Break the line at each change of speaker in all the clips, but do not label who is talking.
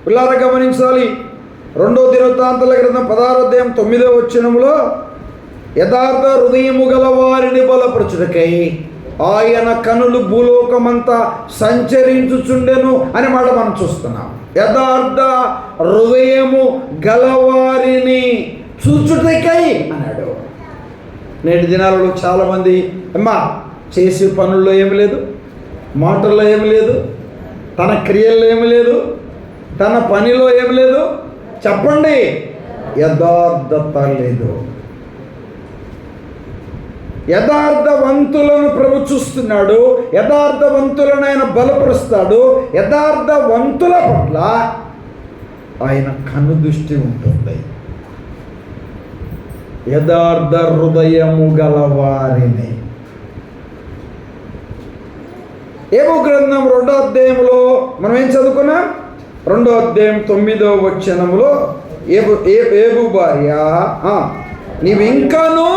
పిల్లారా గమనించాలి. 2 దినవృత్తాంతాల గ్రంథం 16వ అధ్యాయం 9వ వచనములో యథార్థ హృదయము గల వారిని బలపరచుటకై ఆయన కనులు భూలోకమంతా సంచరించుచుండెను అనే మాట మనం చూస్తున్నాం. యథార్థ హృదయము గలవారిని చూచుటకై అన్నాడు. నేటి దినాలలో చాలామంది చేసే పనుల్లో ఏమి లేదు, మాటల్లో ఏమి లేదు, తన క్రియల్లో ఏమి లేదు, తన పనిలో ఏమి లేదు. చెప్పండి, యథార్థత లేదు. యథార్థవంతులను ప్రభు చూస్తున్నాడు. యథార్థవంతులను ఆయన బలపరుస్తాడు. యథార్థవంతుల పట్ల ఆయన కనుదృష్టి ఉంటుంది. యథార్థ హృదయము గలవారిని. యోబు గ్రంథం 2వ అధ్యాయంలో మనం ఏం చదువుకున్నాం? 2వ అధ్యాయం 9వ వచనములో యోబు భార్య, నీవు ఇంకాను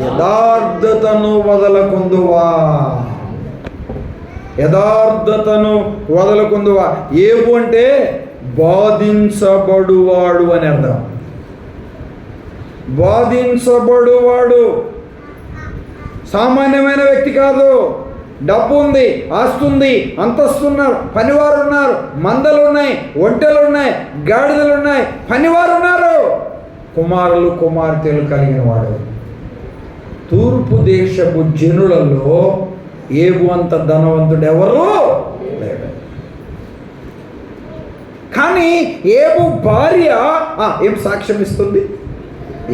యథార్థతను వదలకుందువా, యథార్థతను వదలకుందువా. యోబు అంటే బాధించబడువాడు అని అర్థం. బాధించబడువాడు సామాన్యమైన వ్యక్తి కాదు. డబ్బు ఉంది, ఆస్తి ఉంది, అంతస్తున్నారు, పనివారు ఉన్నారు, మందలు ఉన్నాయి, ఒంటెలు ఉన్నాయి, గాడిదలు ఉన్నాయి, పనివారు ఉన్నారు, కుమారులు కుమార్తెలు కలిగిన వాడు. తూర్పు దేశపు జనులలో యోబు అంత ధనవంతుడు ఎవరు లేడు. కానీ యోబు భార్య ఏం సాక్ష్యం ఇస్తుంది?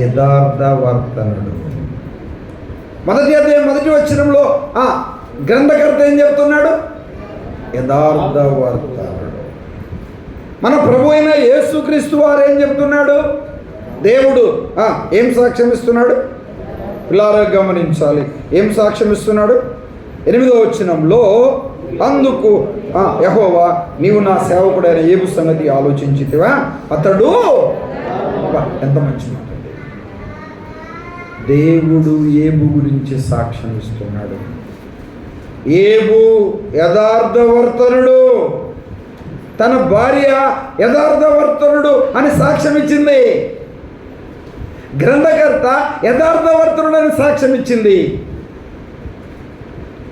యథార్థవర్తనుడు. 1వ అధ్యాయం 1వ వచనంలో గ్రంథకర్త ఏం చెప్తున్నాడు? యథార్థవర్తనుడు. మన ప్రభు అయిన యేసుక్రీస్తు వారు ఏం చెప్తున్నాడు? దేవుడు ఏం సాక్ష్యం ఇస్తున్నాడు? పిల్లారా గమనించాలి. ఏం సాక్ష్యం ఇస్తున్నాడు? 8వ వచనంలో, అందుకు యెహోవా నీవు నా సేవకుడైన యోబు సంగతి ఆలోచించితివా, అతడు ఎంత మంచి మాట. దేవుడు యోబు గురించి సాక్ష్యం ఇస్తున్నాడు. యోబు యథార్థవర్తనుడు, తన భార్య యథార్థవర్తనుడు అని సాక్ష్యం ఇచ్చింది. గ్రంథకర్త యథార్థవర్తనుడు అని సాక్ష్యం ఇచ్చింది.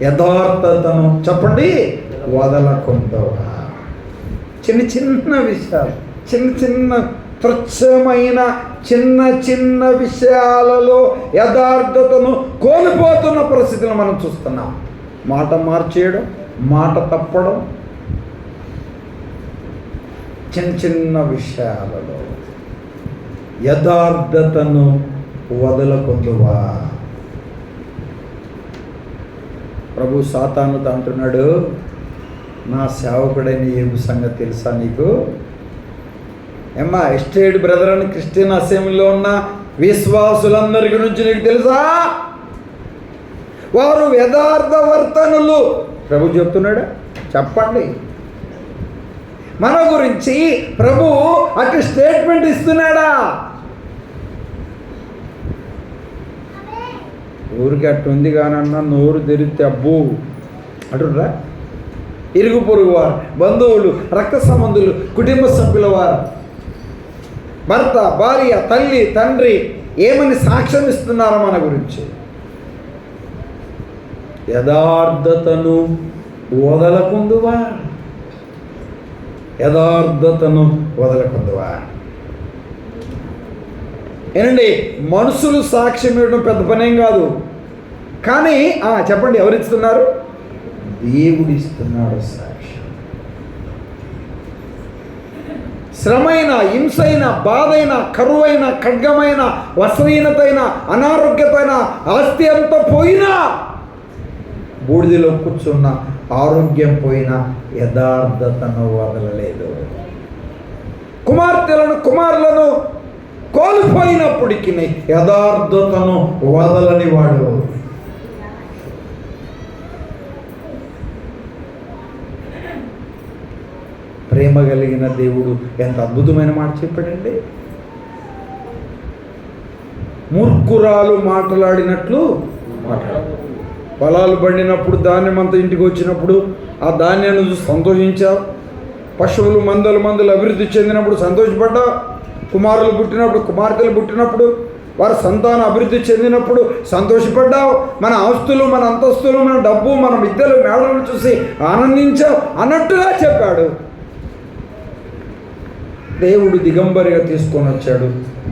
యథార్థతను చెప్పండి వదలకుందవా. చిన్న చిన్న విషయాలు, చిన్న చిన్న తుచ్చమైన చిన్న చిన్న విషయాలలో యథార్థతను కోల్పోతున్న పరిస్థితులను మనం చూస్తున్నాం. మాట మార్చేయడం, మాట తప్పడం, చిన్న చిన్న విషయాలలో యథార్థతను వదలకుందువా. ప్రభు సాతానుతో అంటున్నాడు, నా సేవకుడైన యోబు సంగతి తెలుసా నీకు? ఎస్టేట్ బ్రదర్ అని క్రిస్టియన్ అసెంబ్లీలో ఉన్న విశ్వాసులందరి గురించి నీకు తెలుసా? వారు యథార్థవర్తనులు. ప్రభు చెప్తున్నాడా? చెప్పండి. మన గురించి ప్రభు అటు స్టేట్మెంట్ ఇస్తున్నాడా? ఊరికి అట్టుంది కానన్నా నోరు తెరిస్తే అబ్బు అటురా. ఇరుగు పొరుగు వారు, బంధువులు, రక్త సంబంధులు, కుటుంబ సభ్యుల వారు, భర్త, భార్య, తల్లి, తండ్రి ఏమని సాక్ష్యం ఇస్తున్నారో మన గురించి? యథార్థతను వదలకుందువా, యథార్థతను వదలకుందువా. ఏనండి, మనుషులు సాక్ష్యం ఇవ్వడం పెద్ద పనేం కాదు. కానీ చెప్పండి, ఎవరిస్తున్నారు? దేవుడు ఇస్తున్నాడు సాక్ష్యం. శ్రమైన, హింసైన, బాధైన, కరువైన, ఖడ్గమైన, వస్త్రహీనతైన, అనారోగ్యతైన, ఆస్తి అంతా పోయినా, బూడిదలో కూర్చున్న ఆరోగ్యం పోయినా యథార్థతను వదలలేదు. కుమార్తెలను, కుమారులను కోల్పోయినప్పటికీ యథార్థతను వదలని వాడు. ప్రేమ కలిగిన దేవుడు ఎంత అద్భుతమైన మాట చెప్పాడండి. మూర్ఖురాలు మాట్లాడినట్లు మాట్లాడు. పొలాలు పండినప్పుడు ధాన్యం అంతా ఇంటికి వచ్చినప్పుడు ఆ ధాన్యాన్ని చూసి సంతోషించావు. పశువులు మందలు అభివృద్ధి చెందినప్పుడు సంతోషపడ్డావు. కుమారులు పుట్టినప్పుడు, కుమార్తెలు పుట్టినప్పుడు, వారి సంతానం అభివృద్ధి చెందినప్పుడు సంతోషపడ్డావు. మన ఆస్తులు, మన అంతస్తులు, మన డబ్బు, మన విద్యలు, మేడలను చూసి ఆనందించావు అన్నట్టుగా చెప్పాడు. దేవుడు దిగంబరిగా తీసుకొని వచ్చాడు,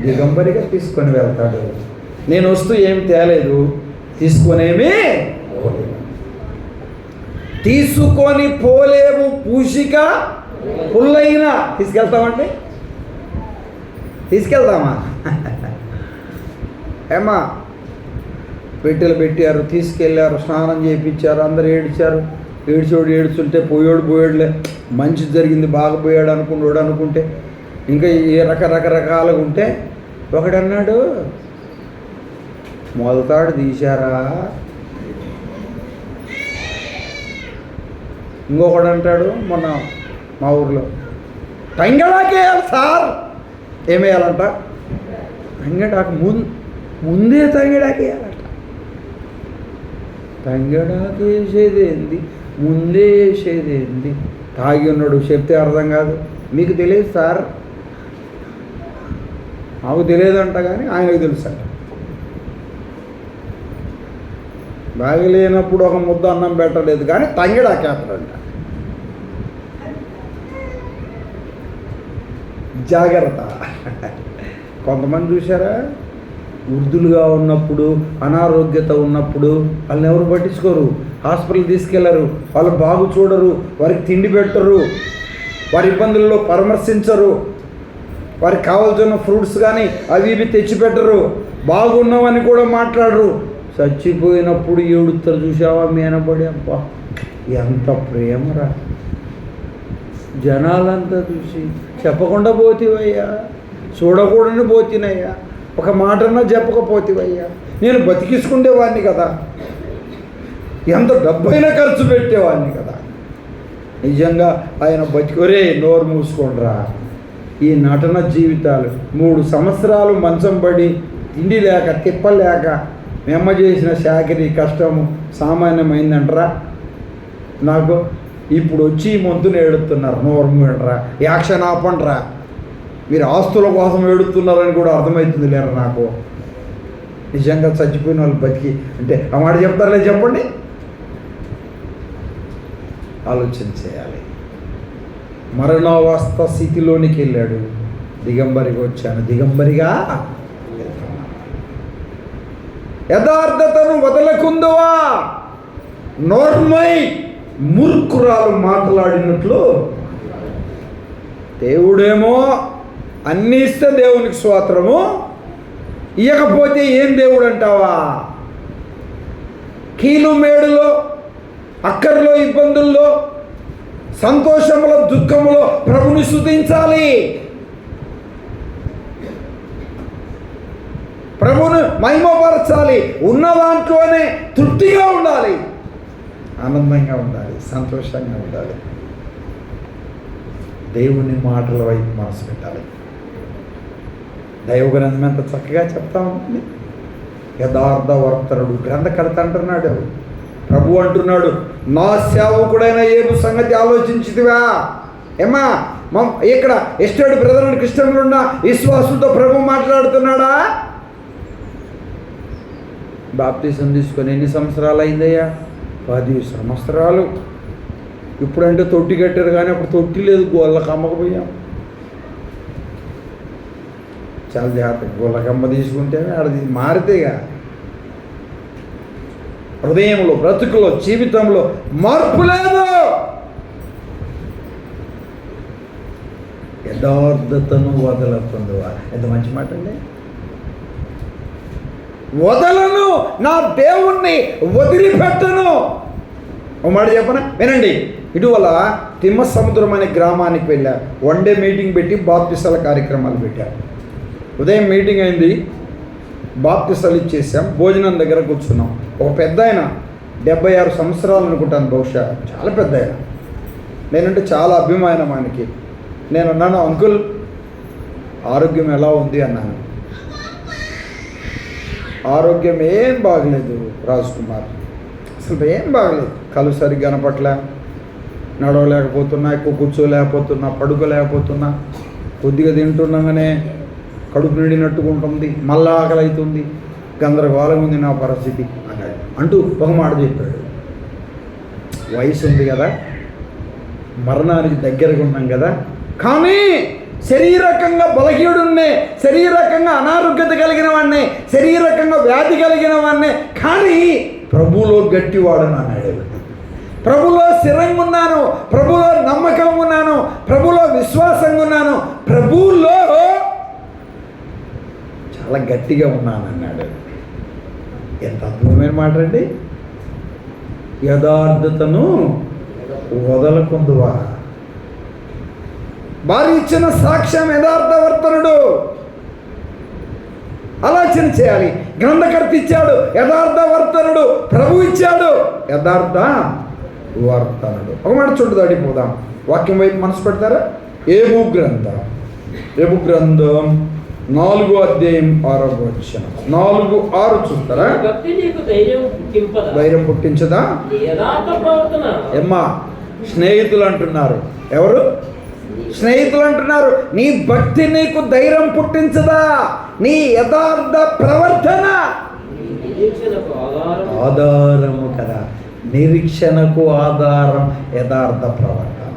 దిగంబరిగా తీసుకొని వెళ్తాడు. నేను వస్తూ ఏం తేలేదు, తీసుకొనేమీ తీసుకొని పోలేవు పూషిక పుల్లైనా. తీసుకెళ్తామంటే తీసుకెళ్తామా? ఏమా పెట్టెలు పెట్టారు, తీసుకెళ్ళారు, స్నానం చేయించారు, అందరు ఏడ్చారు. ఏడ్చుంటే పోయాడులే, మంచి జరిగింది, బాగా పోయాడు అనుకుంటే ఇంకా ఏ రకరకాలుగా ఉంటే ఒకడన్నాడు, మొదతాడు తీశారా? ఇంకొకడు అంటాడు, మొన్న మా ఊర్లో టంగడాకేయాలి సార్. ఏమేయాలంట? టంగడాకు ముందే టంగడాకేయాలంట. టంగడాకు వేసేదేంది, ముందే వేసేదేంది? తాగి ఉన్నాడు, చెప్తే అర్థం కాదు. మీకు తెలియదు సార్, మాకు తెలియదంట, కానీ ఆయనకు తెలుసు అంట. బాగలేనప్పుడు ఒక ముద్ద అన్నం పెట్టలేదు కానీ తంగిడాకేస్తాడంట. జాగ్రత్త. కొంతమంది చూసారా, వృద్ధులుగా ఉన్నప్పుడు, అనారోగ్యత ఉన్నప్పుడు వాళ్ళని ఎవరు పట్టించుకోరు, హాస్పిటల్ తీసుకెళ్లరు, వాళ్ళు బాగు చూడరు, వారికి తిండి పెట్టరు, వారి ఇబ్బందుల్లో పరామర్శించరు, వారికి కావాల్సిన ఫ్రూట్స్ కానీ అవి ఇవి తెచ్చిపెట్టరు, బాగున్నామని కూడా మాట్లాడరు. చచ్చిపోయినప్పుడు ఏడుస్తారు చూసావా మేనబడి. అబ్బా ఎంత ప్రేమరా! జనాలంతా చూసి చెప్పకుండా పోతివయ్యా, చూడకూడని పోతినయ్యా, ఒక మాటన్నా చెప్పకపోతివయ్యా, నేను బతికించుకునేవాడిని కదా, ఎంత డబ్బైనా ఖర్చు పెట్టేవాడిని కదా. నిజంగా ఆయన బతికొరే. నోరు మూసుకోండిరా. ఈ నటన జీవితాలు 3 సంవత్సరాలు మంచం పడి తిండి లేక తిప్పలేక మేమ్మ చేసిన చాకిరీ కష్టము సామాన్యమైందంటరా. నాకు ఇప్పుడు వచ్చి ఈ మొంతుని ఏడుతున్నారు. నోరు మూయడరా, యాక్షన్ ఆపండిరా, మీరు ఆస్తుల కోసం ఏడుతున్నారని కూడా అర్థమవుతుంది లేరా నాకు. నిజంగా చచ్చిపోయిన వాళ్ళు బతికి అంటే ఆ మాట చెప్తారులే, చెప్పండి. ఆలోచన చేయాలి. మరణావస్థ స్థితిలోనికి వెళ్ళాడు, దిగంబరిగా వచ్చాను, దిగంబరిగా యథార్థతను వదలకుందువా, నోర్మై మూర్ఖురాలు మాట్లాడినట్లు. దేవుడేమో అన్నీ ఇస్తే దేవునికి స్తోత్రము, ఇయ్యకపోతే ఏం దేవుడు అంటావా? కీలు మేడులో, అక్కర్లో, ఇబ్బందుల్లో, సంతోషంలో, దుఃఖంలో ప్రభుని స్తుతించాలి, ప్రభుని మహిమపరచాలి, ఉన్న దాంట్లోనే తృప్తిగా ఉండాలి, ఆనందంగా ఉండాలి, సంతోషంగా ఉండాలి. దేవుని మాటల వైపు మనసు పెట్టాలి. దైవగ్రంథం ఎంత చక్కగా చెప్తా ఉంటుంది. యథార్థ వర్తనుడు గ్రంథకర్త అంటున్నాడు, ప్రభు అంటున్నాడు, నా సేవకుడైన యోబు సంగతి ఆలోచించితివా? ఏమా ఇక్కడ ఎస్టేట్ బ్రదర్ అని క్రిస్టియన్లు ఉన్న విశ్వాసులతో ప్రభు మాట్లాడుతున్నాడా? బాప్తిసం తీసుకొని ఎన్ని సంవత్సరాలు అయిందయ్యా? 10 సంవత్సరాలు. ఇప్పుడంటే తొట్టి కట్టారు కానీ అప్పుడు తొట్టి లేదు, గోళ్ళకి అమ్మకపోయాం. చాలా జాగ్రత్త, గోళ్ళకి అమ్మ తీసుకుంటే అది మారితేగా హృదయంలో, బ్రతుకులో, జీవితంలో మార్పు లేదు. యథార్థతను వదలకుందువా. ఎంత మంచి మాట అండి. వదలను, నా దేవుణ్ణి వదిలిపెట్టను. ఒక మాట చెప్పనా, వినండి. ఇటీవల తిమ్మ సముద్రం అనే గ్రామానికి వెళ్ళా. 1 డే మీటింగ్ పెట్టి బాప్తిసాల కార్యక్రమాలు పెట్టారు. ఉదయం మీటింగ్ అయింది, బాప్తిసాలు ఇచ్చేసాం, భోజనం దగ్గర కూర్చున్నాం. ఒక పెద్ద ఆయన 76 సంవత్సరాలు అనుకుంటాను, బహుశా చాలా పెద్ద ఆయన. నేనంటే చాలా అభిమానం ఆయనకి. నేను అన్నాను, అంకుల్ ఆరోగ్యం ఎలా ఉంది అన్నాను. ఆరోగ్యం ఏం బాగలేదు రాజ్ కుమార్, అసలు ఏం బాగలేదు. కళ్ళు సరిగ్గా కనపట్ల, నడవలేకపోతున్నా, ఎక్కువ కూర్చోలేకపోతున్నా, పడుకోలేకపోతున్నా, కొద్దిగా తింటున్నాగానే కడుపు నిండినట్టుగా ఉంటుంది, మళ్ళా ఆకలి అవుతుంది, గందరగోళం ఉంది నా పరిస్థితి అన్నాడు. అంటూ ఒక మాట చెప్పాడు, వయసు ఉంది కదా, మరణానికి దగ్గరగా ఉన్నాం కదా, కానీ శరీరకంగా బలహీనుడున్నే, శరీరకంగా అనారోగ్యత కలిగిన వాడినే, శరీరకంగా వ్యాధి కలిగిన వాడినే, కానీ ప్రభువులో గట్టివాడని అన్నాడు. ప్రభులో స్థిరంగా ఉన్నాను, ప్రభులో నమ్మకంగా ఉన్నాను, ప్రభులో విశ్వాసంగా ఉన్నాను, ప్రభువులో చాలా గట్టిగా ఉన్నాను అన్నాడు. ఎంత అద్భుతమైన మాట అండి. యథార్థతను వదలకుందువా. భార్య ఇచ్చిన సాక్ష్యం యథార్థవర్తనుడు. ఆలోచన చేయాలి. గ్రంథకర్త ఇచ్చాడు యథార్థవర్తనుడు, ప్రభు ఇచ్చాడు యథార్థ వర్తనుడు. ఒక మాట చుట్టూ దాడిపోదాం, వాక్యం వైపు మనసు పెడతారా? ఏబు గ్రంథం 4వ అధ్యాయం 6వ వచనం, 4:6 చూస్తారా? ధైర్యం పుట్టించదా? ఏమ్మా, స్నేహితులు అంటున్నారు. ఎవరు స్నేహితులు అంటున్నారు? నీ భక్తి నీకు ధైర్యం పుట్టించదా? నీ యథార్థ ప్రవర్తన ఆధారము కదా. నిరీక్షణకు ఆధారం యథార్థ ప్రవర్తన.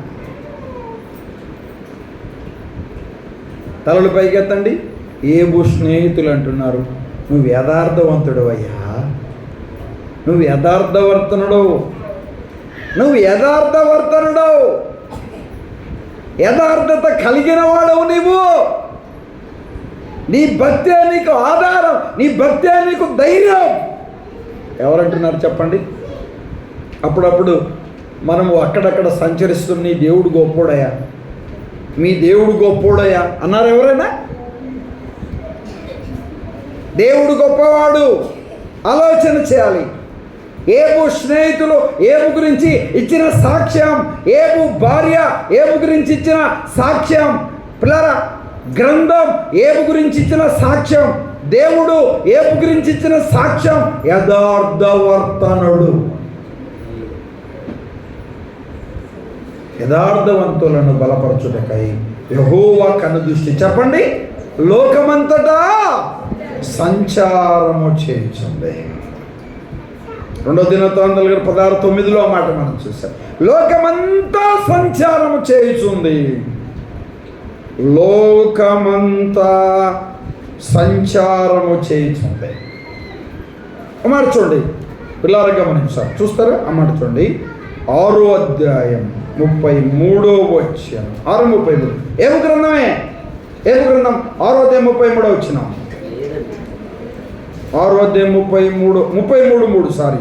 తలలు పైకెత్తండి. ఏబు స్నేహితులు అంటున్నారు, నువ్వు యథార్థవంతుడు అయ్యా, నువ్వు యథార్థవర్తనుడు, నువ్వు యథార్థవర్తనుడు, యథార్థత కలిగిన వాడవు నీవు. నీ భక్తే నీకు ఆధారం, నీ భక్తే నీకు ధైర్యం. ఎవరంటున్నారు చెప్పండి? అప్పుడప్పుడు మనము అక్కడక్కడ సంచరిస్తున్న నీ దేవుడు గొప్పోడయ్యా, మీ దేవుడు గొప్పోడయ్యా అన్నారు ఎవరైనా? దేవుడు గొప్పవాడు. ఆలోచన చేయాలి. ఏబు స్నేహితులు ఏబు గురించి ఇచ్చిన సాక్ష్యం, ఏబు భార్య ఏబు గురించి ఇచ్చిన సాక్ష్యం, పిల్లరా గ్రంథం ఏబు గురించి ఇచ్చిన సాక్ష్యం, దేవుడు ఏబు గురించి ఇచ్చిన సాక్ష్యం యథార్థవర్తనుడు. యథార్థవంతులను బలపరచుటకై యెహోవా కనుదృష్టి చెప్పండి లోకమంతటా సంచారము చేయించండి. 2వ దినవృత్తాంతాలు 16:9 ఆ మాట మనం చూసాం. లోకమంతా సంచారము చేయుచుంది, లోకమంతా సంచారము చేయుచుంది. అమ్మాట చూడండి, పిల్లలు గమనించారు, చూస్తారా? అమ్మాట చూడండి, 6వ అధ్యాయం 33వ వచనం, 6:33. ఏబు గ్రంథమే, ఏబు గ్రంథం 6వ అధ్యాయం 33వ వచనం, 6వ అధ్యాయం 33:3 సారీ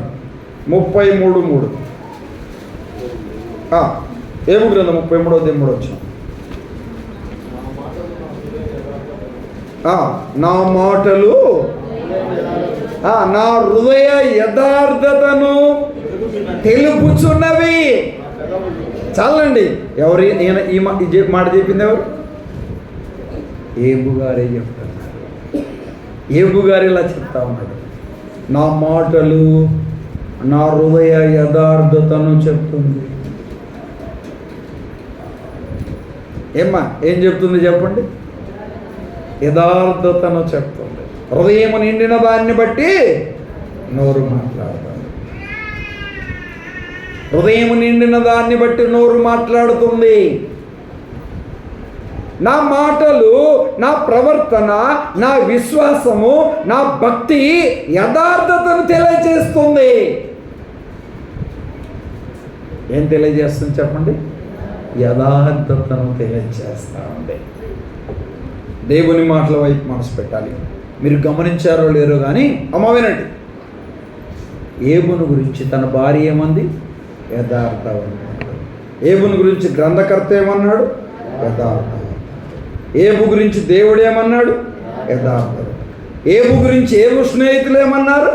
33:3. ఏబు గ్రంథం 33వ అధ్యాయం 3వ వచనం. నా మాటలు నా హృదయ యథార్థతను తెలుపుచున్నవి. చాలండి. ఎవరు ఈ మాట చెప్పింది? ఎవరు? ఏబు గారే చెప్తున్నారు. ఏబు గారు ఇలా చెప్తా ఉన్నాడు, నా మాటలు నా హృదయ యథార్థతను చెప్తుంది. ఏమ్మా ఏం చెప్తుంది చెప్పండి? యథార్థతను చెప్తుంది. హృదయం నిండిన దాన్ని బట్టి నోరు మాట్లాడుతుంది. హృదయం నిండిన దాన్ని బట్టి నోరు మాట్లాడుతుంది. నా మాటలు, నా ప్రవర్తన, నా విశ్వాసము, నా భక్తి యథార్థతను తెలియజేస్తుంది. ఏం తెలియజేస్తుంది చెప్పండి? యథార్థతను తెలియజేస్తా ఉంది. దేవుని మాటల వైపు మనసు పెట్టాలి. మీరు గమనించారో లేరో కానీ అమ్మ వినండి, ఏబును గురించి తన భార్య ఏమంది? యథార్థవంతుడు. ఏబును గురించి గ్రంథకర్త ఏమన్నాడు? యథార్థవంతుడు. ఏబు గురించి దేవుడు ఏమన్నాడు? యథార్థవంతుడు. ఏబు గురించి ఏబు స్నేహితులు ఏమన్నారు?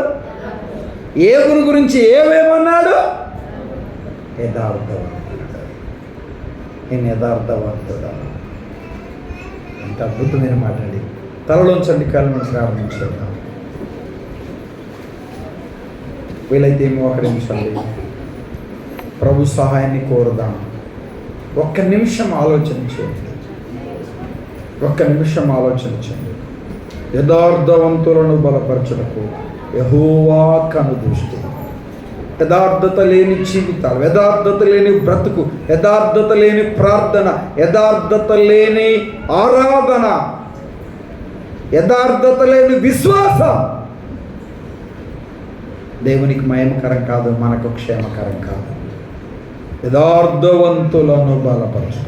ఏబుని గురించి ఏమన్నాడు? యథార్థవంతుడు. నేను యథార్థవంతుడా. ఎంత అద్భుతమైన మాట్లాడి. తలలోంచండి, కాలం ప్రారంభించేద్దాం. వీలైతే మోకరించండి, ప్రభు సహాయాన్ని కోరుదాం. ఒక్క నిమిషం ఆలోచన చేయండి. ఒక్క నిమిషం ఆలోచన చేయండి. యథార్థవంతులను బలపరచుటకు యెహోవా కనుదృష్టి. యథార్థత లేని జీవితాలు, యథార్థత లేని బ్రతుకు, యథార్థత లేని ప్రార్థన, యథార్థత లేని ఆరాధన, యథార్థత లేని విశ్వాసం దేవునికి మహిమకరం కాదు, మనకు క్షేమకరం కాదు. యథార్థవంతులను బలపరచు.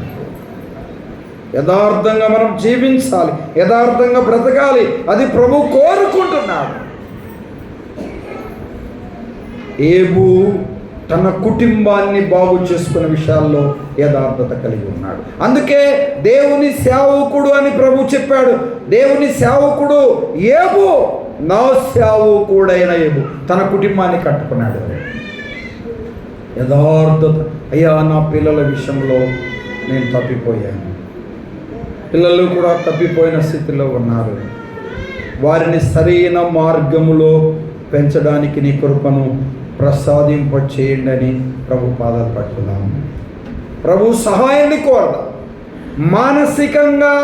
యథార్థంగా మనం జీవించాలి, యథార్థంగా బ్రతకాలి. అది ప్రభు కోరుకుంటున్నాడు. ఏబు తన కుటుంబాన్ని బాగు చేసుకునే విషయాల్లో యథార్థత కలిగి ఉన్నాడు. అందుకే దేవుని సేవకుడు అని ప్రభు చెప్పాడు. దేవుని సేవకుడు ఏబు, నా సేవకుడైన ఏబు తన కుటుంబాన్ని కట్టుకున్నాడు. యథార్థత. అయ్యా, నా పిల్లల విషయంలో నేను తప్పిపోయాను. పిల్లలు కూడా తప్పిపోయిన స్థితిలో ఉన్నారు. వారిని సరైన మార్గములో పెంచడానికి నీ కృపను ప్రసాదింప చేయండి అని ప్రభు పాదాలు పట్టుకున్నాము. ప్రభు సహాయాన్ని కోరదాం. మానసికంగా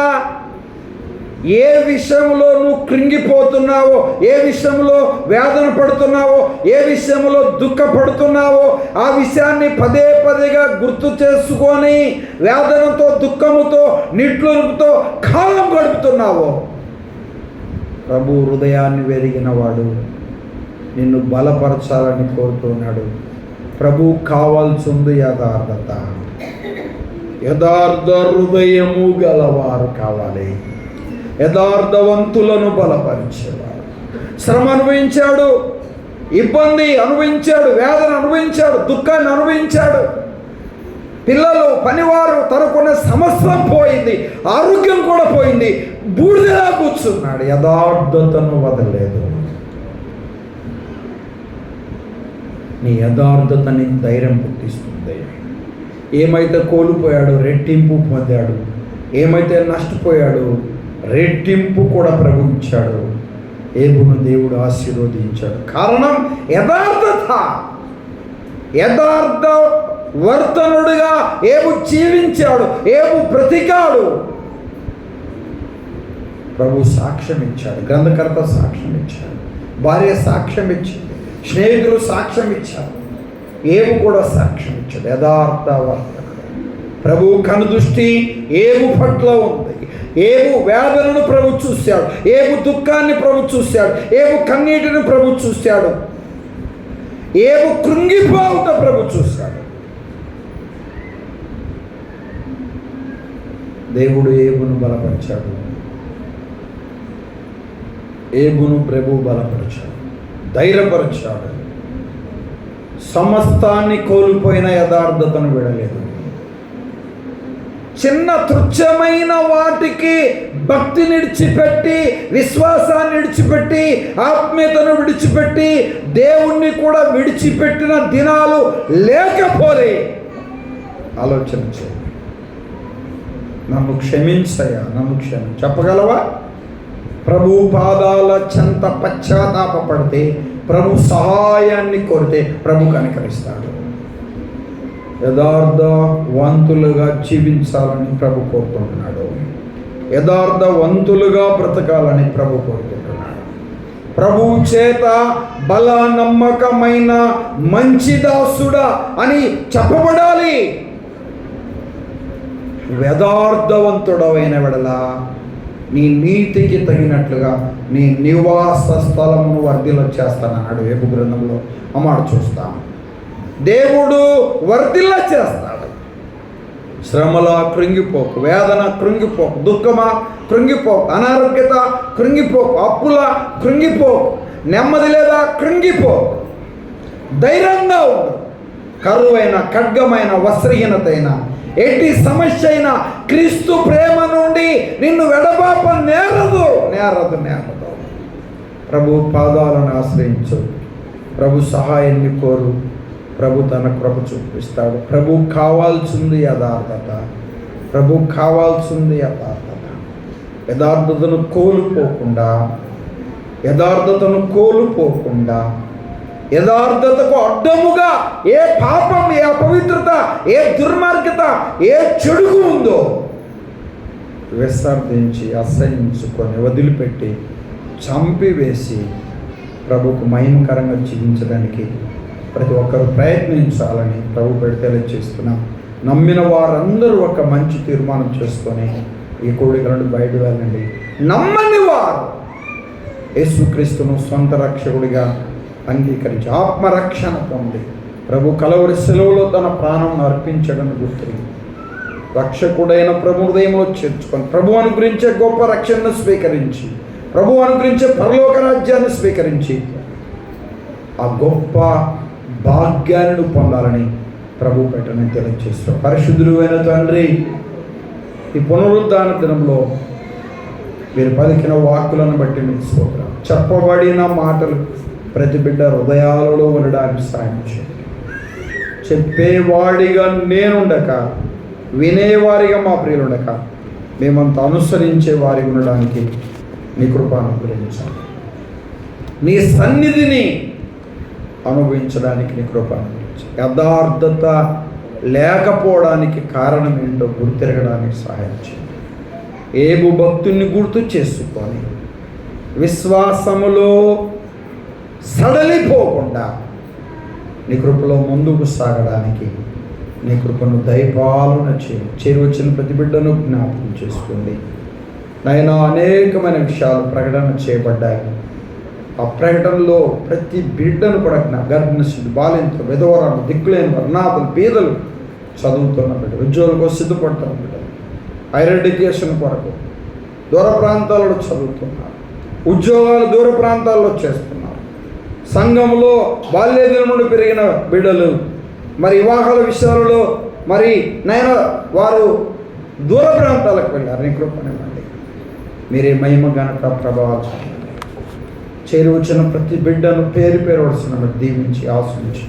ఏ విషయంలో నువ్వు కృంగిపోతున్నావో, ఏ విషయంలో వేదన పడుతున్నావో, ఏ విషయంలో దుఃఖపడుతున్నావో ఆ విషయాన్ని పదే పదేగా గుర్తు చేసుకొని వేదనతో, దుఃఖముతో, నిట్లుతో కాలం గడుపుతున్నావో, ప్రభు హృదయాన్ని వెరిగిన వాడు నిన్ను బలపరచాలని కోరుతున్నాడు. ప్రభు కావాల్సింది యథార్థత. యథార్థ హృదయము గలవారు కావాలి. యథార్థవంతులను బలపరిచేవాడు. శ్రమ అనుభవించాడు, ఇబ్బంది అనుభవించాడు, వేదన అనుభవించాడు, దుఃఖాన్ని అనుభవించాడు. పిల్లలు, పనివారు, తనకున్న సమస్తం పోయింది, ఆరోగ్యం కూడా పోయింది, బూడిదలా కూర్చున్నాడు. యథార్థతను వదలలేదు. నీ యథార్థతని ధైర్యం పుట్టిస్తుంది. ఏమైతే కోల్పోయాడో రెట్టింపు పొందాడు, ఏమైతే నష్టపోయాడో రెట్టింపు కూడా ప్రభు ఇచ్చాడు. ఏబును దేవుడు ఆశీర్వదించాడు. కారణం యథార్థత. యథార్థ వర్తనుడిగా ఏబు జీవించాడు, ఏబు బ్రతికాడు. ప్రభు సాక్ష్యం ఇచ్చాడు, గ్రంథకర్త సాక్ష్యం ఇచ్చాడు, భార్య సాక్ష్యం ఇచ్చింది, స్నేహితులు సాక్ష్యం ఇచ్చారు, ఏబు కూడా సాక్ష్యం ఇచ్చాడు. యథార్థ వర్తనుడు. ప్రభు కనుదృష్టి ఏబు పట్ల ఉంది. ఏబు వేదనను ప్రభు చూశాడు, ఏబు దుఃఖాన్ని ప్రభు చూశాడు, ఏబు కన్నీటిని ప్రభు చూశాడు, ఏబు కృంగిపోవుట ప్రభు చూశాడు. దేవుడు ఏబును బలపరిచాడు, ఏబును ప్రభు బలపరిచాడు, ధైర్యపరిచాడు. సమస్తాన్ని కోల్పోయిన యథార్థతను విడలేదు. చిన్న తుచ్చమైన వాటికి భక్తిని విడిచిపెట్టి, విశ్వాసాన్ని విడిచిపెట్టి, ఆత్మీయతను విడిచిపెట్టి, దేవుణ్ణి కూడా విడిచిపెట్టిన దినాలు లేకపోలే. ఆలోచన చేయి. నన్ను క్షమించయ్యా, నన్ను చెప్పగలవా? ప్రభు పాదాల చెంత పశ్చాత్తాపడితే, ప్రభు సహాయాన్ని కోరితే ప్రభు కనికరిస్తాడు. యథార్థవంతులుగా జీవించాలని ప్రభు కోరుకుంటున్నాడు. యథార్థవంతులుగా బ్రతకాలని ప్రభు కోరుకుంటున్నాడు. ప్రభువు చేత బల నమ్మకమైన మంచి దాసుడా అని చెప్పబడాలి. యథార్థవంతుడవైన వెడలా నీ నీతికి తగినట్లుగా నీ నివాస స్థలమును వర్ధిల్ల చేస్తానన్నాడు ఏబు గ్రంథంలో. అమ్మాడు చూస్తాం. దేవుడు వర్ధిల్ల చేస్తాడు. శ్రమల కృంగిపోకు, వేదన కృంగిపోకు, దుఃఖమా కృంగిపోకు, అనారోగ్యత కృంగిపోకు, అప్పుల కృంగిపోకు, నెమ్మది లేదా కృంగిపోకు. ధైర్యంగా ఉండు. కరువైన, ఖడ్గమైన, వస్త్రహీనతైన, ఎట్టి సమస్య అయినా క్రీస్తు ప్రేమ నుండి నిన్ను వెడబాప నేరదు. ప్రభు పాదాలను ఆశ్రయించు. ప్రభు సహాయాన్ని కోరు. ప్రభు తన కృప చూపిస్తాడు. ప్రభు కావాల్సింది యథార్థత. ప్రభు కావాల్సింది యథార్థత. యథార్థతను కోల్పోకుండా యథార్థతకు అడ్డముగా ఏ పాపం, ఏ అపవిత్రత, ఏ దుర్మార్గత, ఏ చెడుగు ఉందో విసర్జించి, అసహించుకొని, వదిలిపెట్టి, చంపివేసి ప్రభుకు మహిమకరంగా జీవించడానికి ప్రతి ఒక్కరు ప్రయత్నించాలని ప్రభు తెలియజేస్తున్నాం. నమ్మిన వారందరూ ఒక మంచి తీర్మానం చేసుకొని ఈ కోడిక నుండి బయట వెళ్ళండి. నమ్మని వారు యేసుక్రీస్తును సొంత రక్షకుడిగా అంగీకరించి ఆత్మరక్షణ పొంది ప్రభు కలవరి సెలవులో తన ప్రాణం అర్పించడం గుర్తు రక్షకుడైన ప్రభు హృదయంలో చేర్చుకొని ప్రభు అనుగ్రహించే గొప్ప రక్షణను స్వీకరించి, ప్రభు అనుగ్రహించే పరలోక రాజ్యాన్ని స్వీకరించి ఆ గొప్ప భాగ్యాన్ని పొందాలని ప్రభు పెట్టని తెలియజేస్తాం. పరిశుద్ధుడు అయిన తండ్రి, ఈ పునరుద్ధాన దినంలో మీరు పలికిన వాక్కులను బట్టి మీకు స్తోత్రం. చెప్పబడిన మాటలు ప్రతి బిడ్డ హృదయాలలో ఉండడానికి సాయం చేయండి. చెప్పేవాడిగా నేనుండక, వినేవారిగా మా ప్రియులుండక, మేమంతా అనుసరించే వారికి ఉండడానికి నీ కృపను అనుగ్రహించాలి. నీ సన్నిధిని అనుభవించడానికి నీ కృపను అనుగ్రహించాలి. యథార్థత లేకపోవడానికి కారణం ఏంటో గుర్తిరగడానికి సహాయం చేయండి. ఏబు భక్తుని గుర్తు చేసుకొని విశ్వాసములో సడలిపోకుండా నీ కృపలో ముందుకు సాగడానికి నీ కృపను దయపాలన చేరువచ్చిన ప్రతి బిడ్డను జ్ఞాపకం చేసుకోండి. నాయనా, అనేకమైన విషయాలు ప్రకటన చేయబడ్డాయి. ఆ ప్రకటనలో ప్రతి బిడ్డను కూడా గర్భిణిస్తుడు, బాలింతలు, విధవరాలు, దిక్కులేని వర్ణాదులు, పేదలు, చదువుతున్న బిడ్డలు, ఉద్యోగులకు సిద్ధపడుతున్న బిడ్డలు, హైయర్ ఎడ్యుకేషన్ కొరకు దూర ప్రాంతాల్లో చదువుతున్నారు, ఉద్యోగాలు దూర ప్రాంతాల్లో చేస్తున్నారు, సంఘంలో బాల్యదినం నుండి పెరిగిన బిడ్డలు, మరి వివాహాల విషయాలలో మరి నైనా వారు దూర ప్రాంతాలకు వెళ్ళారు. నీ కృపనివ్వండి. మీరే మహిమ ఘనత ప్రభావాలు చేరువచ్చిన ప్రతి బిడ్డను పేరు పేరు వడుస్తున్న దీవించి ఆశించి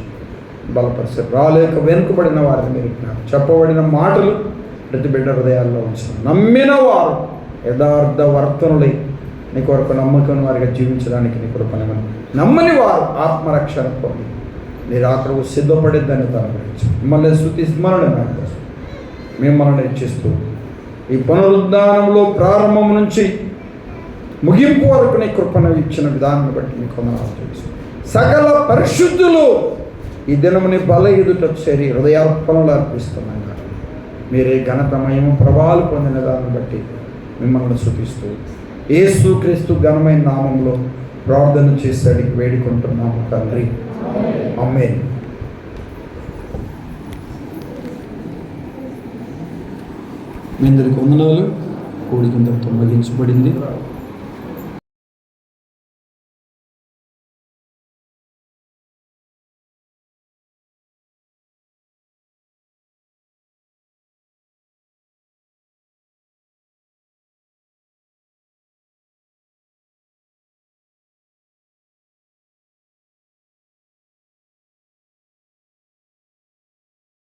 బలపరిచి రాలేక వెనుకబడిన వారిని మీరు చెప్పబడిన మాటలు ప్రతి బిడ్డ హృదయాల్లో ఉంచిన నమ్మిన వారు యథార్థ వర్తనులై నీ కొరకు నమ్మకం వారిగా జీవించడానికి నీ కృపనివ్వండి. నమ్మని వారు ఆత్మరక్షణ పొంది మీరు అక్కడకు సిద్ధపడేద్దని తనరించి మిమ్మల్ని స్తుతి స్మరణ మిమ్మల్ని హెచ్చిస్తూ ఈ పునరుద్ధానంలో ప్రారంభం నుంచి ముగింపు వరకు నీ కృపను ఇచ్చిన విధానాన్ని బట్టి మీకు వందనాలు. సకల పరిశుద్ధులు ఈ దినముని బల ఎదుట చేరి హృదయార్పణలు అర్పిస్తున్నాయి. మీరే ఘనతమయము ప్రభావాలు పొందిన దాన్ని బట్టి మిమ్మల్ని స్తుతిస్తూ యేసుక్రీస్తు ఘనమైన నామంలో ప్రార్థన చేసేడికి వేడుకుంటున్నాము తండ్రి. ఆమేన్. మీ అందరికి వందనాలు. కోడికందరితో ముగించబడింది.